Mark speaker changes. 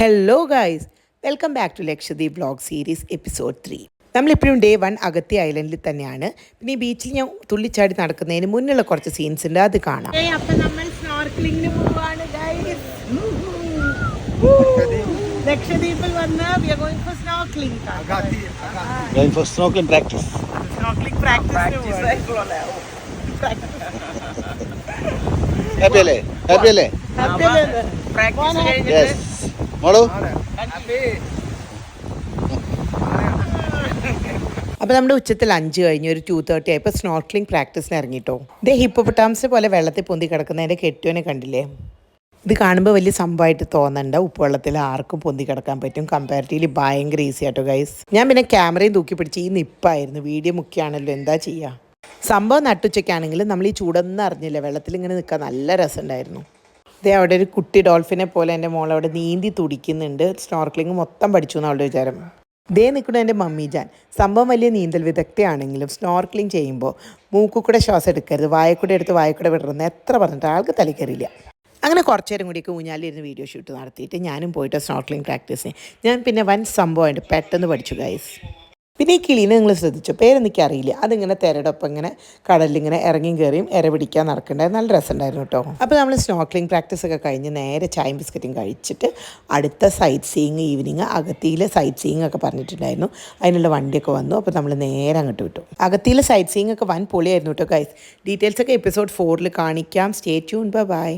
Speaker 1: Hello guys, welcome back to Lakshadweep vlog series episode 3. നമ്മളിപ്പോഴും day 1 Agatti ഐലൻഡിൽ തന്നെയാണ്. പിന്നെ ഈ ബീച്ചിൽ ഞാൻ തുള്ളിച്ചാടി നടക്കുന്നതിന് മുന്നുള്ള കുറച്ച് സീൻസ് ഉണ്ട്, അത് കാണാം. അപ്പം നമ്മൾ സ്നോർക്കലിംഗിന് പോവാണ് ഗൈസ്. ലക്ഷദ്വീപിൽ വന്ന് we are going for snorkeling.
Speaker 2: Going for snorkeling practice.
Speaker 1: Snorkeling practice.
Speaker 2: Happy അല്ലേ? Happy അല്ലേ? Yes. മോളു?
Speaker 1: അപ്പോൾ നമ്മുടെ ഉച്ചത്തിൽ 5 കഴിഞ്ഞ് ഒരു 2:30 ആയപ്പോൾ സ്നോർക്കലിംഗ് പ്രാക്ടീസിന് ഇറങ്ങിട്ടോ. ഇതേ ഹിപ്പോപ്പൊട്ടാമസ് പോലെ വെള്ളത്തിൽ പൊന്തി കിടക്കുന്നതിൻ്റെ കെട്ടുവിനെ കണ്ടില്ലേ? ഇത് കാണുമ്പോൾ വലിയ സംഭവമായിട്ട് തോന്നണ്ട. ഉപ്പുവെള്ളത്തിൽ ആർക്കും പൊന്തി കിടക്കാൻ പറ്റും. കമ്പാരിറ്റീവ്ലി ഭയങ്കര ഈസി ആട്ടോ ഗൈസ്. ഞാൻ പിന്നെ ക്യാമറയും തൂക്കി പിടിച്ച് ഈ നിപ്പായിരുന്നു. വീഡിയോ മുഖ്യമാണല്ലോ, എന്താ ചെയ്യുക. സംഭവം നട്ടുച്ചയ്ക്കാണെങ്കിൽ നമ്മൾ ഈ ചൂടൊന്നും അറിഞ്ഞില്ല. വെള്ളത്തിൽ ഇങ്ങനെ നിൽക്കാൻ നല്ല രസമുണ്ടായിരുന്നു. ഇതേ അവിടെ ഒരു കുട്ടി ഡോൾഫിനെ പോലെ എൻ്റെ മോൾ അവിടെ നീന്തി തുടിക്കുന്നുണ്ട്. സ്നോർക്കലിംഗ് മൊത്തം പഠിച്ചു എന്ന് അവളുടെ വിചാരം. ഇതേ നിൽക്കുന്ന എൻ്റെ മമ്മി ജാൻ. സംഭവം വലിയ നീന്തൽ വിദഗ്ധയാണെങ്കിലും സ്നോർക്കലിംഗ് ചെയ്യുമ്പോൾ മൂക്കുകൂടെ ശ്വാസം എടുക്കരുത്, വായക്കൂടെ എടുത്ത് വായക്കൂടെ വിടരുന്നത് എത്ര പറഞ്ഞിട്ട് ആൾക്ക് തലക്കറിയില്ല. അങ്ങനെ കുറച്ച് നേരം കൂടിയൊക്കെ ഊഞ്ഞാലിരുന്ന് വീഡിയോ ഷൂട്ട് നടത്തിയിട്ട് ഞാനും പോയിട്ട് സ്നോർക്കലിംഗ് പ്രാക്ടീസിന്. ഞാൻ പിന്നെ വൻ സംഭവമായിട്ട് പെട്ടെന്ന് പഠിച്ചു ഗൈസ്. പിന്നെ ഈ കിളീനെ നിങ്ങൾ ശ്രദ്ധിച്ചു, പേരെനിക്ക് അറിയില്ല. അതിങ്ങനെ തിരടൊപ്പം ഇങ്ങനെ കടലിലിങ്ങനെ ഇറങ്ങിയും കയറിയും ഇര പിടിക്കാൻ നടക്കണ്ടായിരുന്നു. നല്ല രസമുണ്ടായിരുന്നു കേട്ടോ. അപ്പോൾ നമ്മൾ സ്നോർക്കലിംഗ് പ്രാക്ടീസ് ഒക്കെ കഴിഞ്ഞ് നേരെ ചായയും ബിസ്ക്കറ്റും കഴിച്ചിട്ട് അടുത്ത സൈറ്റ് സീയിങ് ഈവനിങ് അഗത്തിയിലെ സൈറ്റ് സീയിങ് ഒക്കെ പറഞ്ഞിട്ടുണ്ടായിരുന്നു. അതിനുള്ള വണ്ടിയൊക്കെ വന്നു. അപ്പോൾ നമ്മൾ നേരെ അങ്ങോട്ട് വിട്ടു. അഗത്തിയിലെ സൈറ്റ് സീയിങ് ഒക്കെ വൻ പൊളിയായിരുന്നു കേട്ടോ ഗൈസ്. ഡീറ്റെയിൽസ് ഒക്കെ എപ്പിസോഡ് 4 കാണിക്കാം. Stay tune. ബൈ.